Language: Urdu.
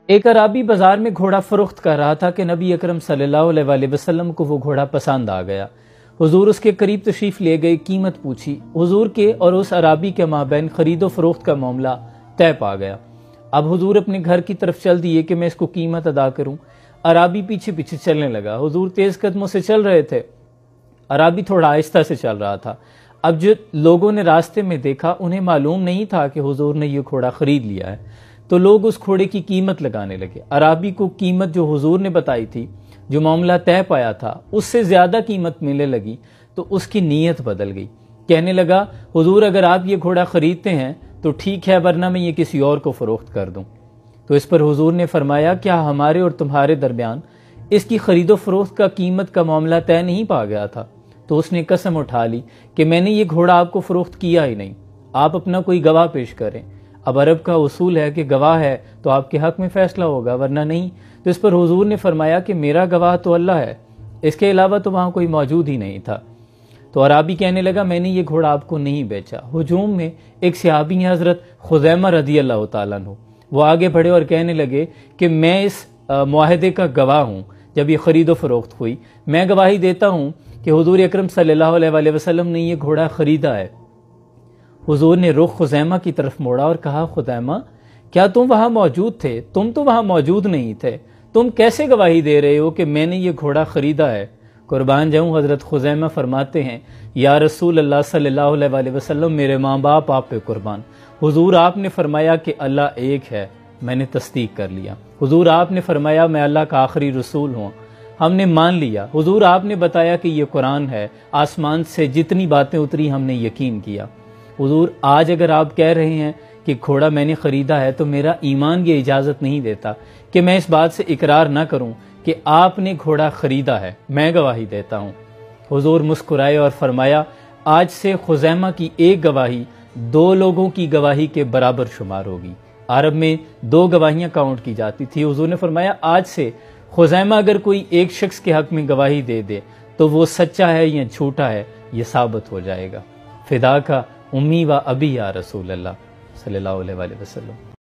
ایک عرابی بازار میں گھوڑا فروخت کر رہا تھا کہ نبی اکرم صلی اللہ علیہ وسلم کو وہ گھوڑا پسند آ گیا۔ حضور اس کے قریب تشریف لے گئے، قیمت پوچھی۔ حضور کے اور اس عرابی کے مابین خرید و فروخت کا معاملہ طے پا گیا۔ اب حضور اپنے گھر کی طرف چل دیے کہ میں اس کو قیمت ادا کروں۔ عرابی پیچھے پیچھے چلنے لگا۔ حضور تیز قدموں سے چل رہے تھے، عرابی تھوڑا آہستہ سے چل رہا تھا۔ اب جو لوگوں نے راستے میں دیکھا، انہیں معلوم نہیں تھا کہ حضور نے یہ گھوڑا خرید لیا ہے، تو لوگ اس گھوڑے کی قیمت لگانے لگے۔ عرابی کو قیمت جو حضور نے بتائی تھی، جو معاملہ طے پایا تھا، اس سے زیادہ قیمت ملنے لگی، تو اس کی نیت بدل گئی۔ کہنے لگا، حضور اگر آپ یہ گھوڑا خریدتے ہیں تو ٹھیک ہے، ورنہ میں یہ کسی اور کو فروخت کر دوں۔ تو اس پر حضور نے فرمایا، کیا ہمارے اور تمہارے درمیان اس کی خرید و فروخت کا قیمت کا معاملہ طے نہیں پا گیا تھا؟ تو اس نے قسم اٹھا لی کہ میں نے یہ گھوڑا آپ کو فروخت کیا ہی نہیں، آپ اپنا کوئی گواہ پیش کریں۔ اب عرب کا اصول ہے کہ گواہ ہے تو آپ کے حق میں فیصلہ ہوگا، ورنہ نہیں۔ تو اس پر حضور نے فرمایا کہ میرا گواہ تو اللہ ہے، اس کے علاوہ تو وہاں کوئی موجود ہی نہیں تھا۔ تو عرابی کہنے لگا، میں نے یہ گھوڑا آپ کو نہیں بیچا۔ ہجوم میں ایک صحابی ہیں حضرت خزیمہ رضی اللہ تعالیٰ عنہ، وہ آگے بڑھے اور کہنے لگے کہ میں اس معاہدے کا گواہ ہوں۔ جب یہ خرید و فروخت ہوئی، میں گواہی دیتا ہوں کہ حضور اکرم صلی اللہ علیہ وسلم نے یہ گھوڑا خریدا ہے۔ حضور نے رخ خزیمہ کی طرف موڑا اور کہا، خزیمہ کیا تم وہاں موجود تھے؟ تم تو وہاں موجود نہیں تھے، تم کیسے گواہی دے رہے ہو کہ میں نے یہ گھوڑا خریدا ہے؟ قربان جاؤں، حضرت خزیمہ فرماتے ہیں، یا رسول اللہ صلی اللہ علیہ وسلم، میرے ماں باپ آپ پہ قربان۔ حضور آپ نے فرمایا کہ اللہ ایک ہے، میں نے تصدیق کر لیا۔ حضور آپ نے فرمایا میں اللہ کا آخری رسول ہوں، ہم نے مان لیا۔ حضور آپ نے بتایا کہ یہ قرآن ہے، آسمان سے جتنی باتیں اتری ہم نے یقین کیا۔ حضور آج اگر آپ کہہ رہے ہیں کہ گھوڑا میں نے خریدا ہے، تو میرا ایمان یہ اجازت نہیں دیتا کہ میں اس بات سے اقرار نہ کروں کہ آپ نے گھوڑا خریدا ہے، میں گواہی دیتا ہوں۔ حضور مسکرائے اور فرمایا، آج سے خزیمہ کی ایک گواہی 2 لوگوں کی گواہی کے برابر شمار ہوگی۔ عرب میں 2 گواہیاں کاؤنٹ کی جاتی تھی۔ حضور نے فرمایا، آج سے خزیمہ اگر کوئی ایک شخص کے حق میں گواہی دے دے تو وہ سچا ہے یا جھوٹا ہے، یہ ثابت ہو جائے گا۔ فدا کا امی و ابی یا رسول اللہ صلی اللہ علیہ وسلم۔